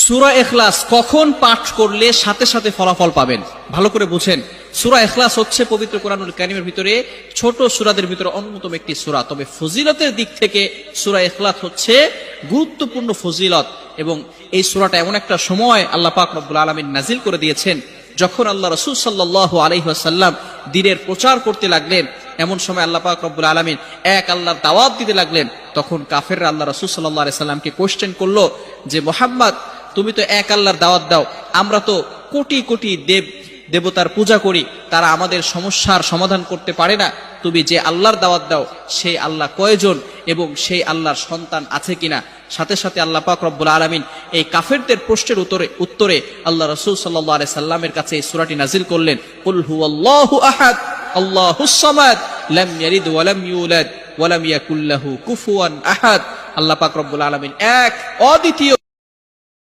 সূরা ইখলাস কখন পাঠ করলে সাথে সাথে ফলাফল পাবেন, ভালো করে বুঝেন। সূরা ইখলাস হচ্ছে পবিত্র কোরআনুল কারীমের ভিতরে ছোট সূরাদের ভিতরে অন্যতম একটি সূরা। তবে ফজিলতের দিক থেকে সূরা ইখলাস হচ্ছে গুরুত্বপূর্ণ ফজিলত, এবং এই সূরাটা এমন একটা সময় আল্লাহ পাক রব্বুল আলামিন নাজিল করে দিয়েছেন যখন আল্লাহ রাসূল সাল্লাল্লাহু আলাইহি ওয়াসাল্লাম দ্বীনের প্রচার করতে লাগলেন। এমন সময় আল্লাহ পাক রব্বুল আলামিন এক আল্লাহর দাওয়াত দিতে লাগলেন। তখন কাফেররা আল্লাহ রাসূল সাল্লাল্লাহু আলাইহি সাল্লামকে কোশ্চেন করলো যে মুহাম্মদ, তুমি তো এক আল্লাহর দাওয়াত দাও, আমরা তো কোটি কোটি দেবতার পূজা করি, তারা আমাদের সমস্যার সমাধান করতে পারে না। তুমি যে আল্লাহর দাওয়াত দাও সেই আল্লাহ কয়জন এবং সেই আল্লাহর সন্তান আছে কিনা? সাথে সাথে আল্লাহ পাক রব্বুল আলামিন এই কাফেরদের প্রশ্নের উত্তরে আল্লাহ রাসূল সাল্লাল্লাহু আলাইহি সাল্লামের কাছে এই সূরাটি নাজিল করলেন, কুল হুয়াল্লাহু আহাদ আল্লাহুস সামাদ লাম ইয়ালিদ ওয়া লাম ইউলাদ ওয়া লাম ইয়াকুল লাহু কুফুয়ান আহাদ। আল্লাহ পাক রব্বুল আলামিন এক, অদ্বিতীয়।